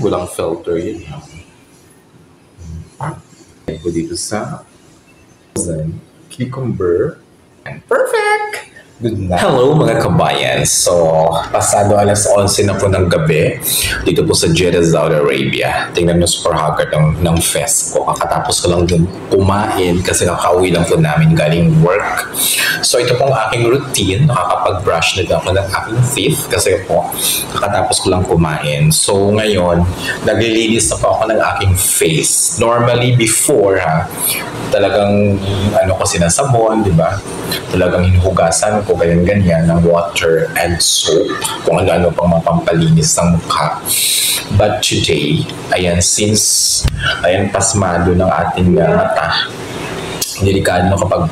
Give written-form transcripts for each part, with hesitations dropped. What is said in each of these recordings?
Walang filter yun. Ko dito sa cucumber. Perfect! Good night. Hello mga kabayan. So, pasado alas 11 na po ng gabi dito po sa Jeddah, Saudi Arabia. Tingnan nyo super haggard ng fest ko. Kakatapos ko lang din kumain kasi kakauwi lang po namin galing work. So, ito pong aking routine. Nakakapag-brush na din ako ng aking teeth kasi po kakatapos ko lang kumain. So, ngayon, naglilinis na po ako ng aking face. Normally, before talagang kasi nasabon, di ba? Talagang hinuhugasan ko ganyan ng water and soap kung ano-ano pang mapampalinis ng mukha. But today, since pasmado ng ating mata, delikado kapag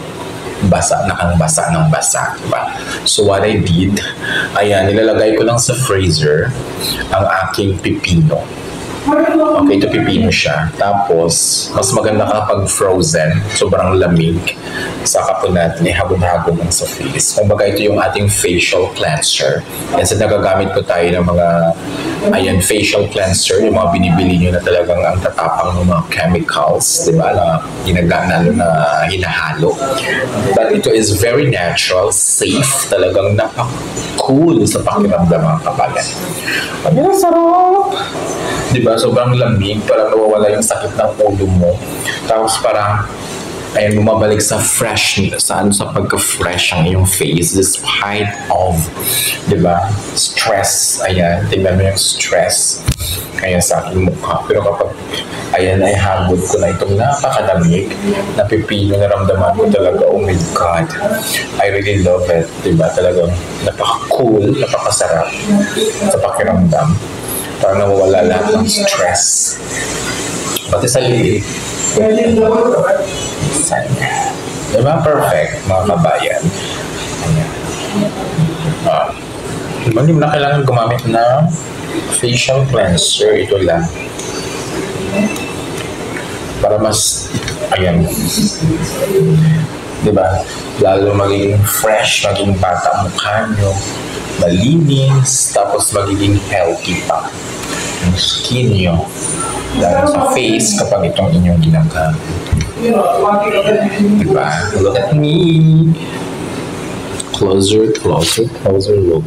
nakang-basa ng basa, diba? So what I did, nilalagay ko lang sa freezer ang aking pipino. Okay, ito pipino siya. Tapos, mas maganda kapag frozen, sobrang lamig. Saka po natin ihagod-hagod lang sa face. Kumbaga ito yung ating facial cleanser. Yan sa nagagamit po tayo ng mga facial cleanser, yung mga binibili nyo na talagang ang tatapang ng mga chemicals, di ba, na hinahalo. But ito is very natural, safe, talagang napaka-cool sa pakiramdam mga kabayan. Ang sarap! Diba? Sobrang lamig, parang nawawala yung sakit ng ulo mo. Tapos parang bumabalik sa fresh, sa pagka-fresh ang iyong face despite of, diba, stress. Tingnan mo yung stress sa aking mukha. Pero kapag ay hagod ko na itong napakalamig, napipino, naramdaman ko talaga, oh my God, I really love it. Diba? Talagang napaka-cool, napakasarap sa pakiramdam. Parang nawawala lahat ng stress. Pati sa liit. Diba? Perfect, mga kabayan. Hindi mo na kailangan gumamit ng facial cleanser. Ito lang. Para mas, diba? Lalo magiging fresh, magiging bata ang mukha nyo, malinis, tapos magiging healthy pa yung skin nyo. Lalo sa face kapag itong inyong ginagamit. Diba? Look at me! Closer look.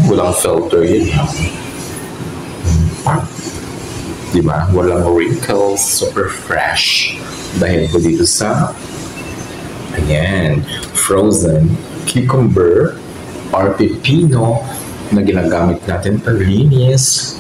Walang filter yun. Diba? Walang wrinkles, super fresh. Dahil po dito sa frozen cucumber or pipino na ginagamit natin paglinis.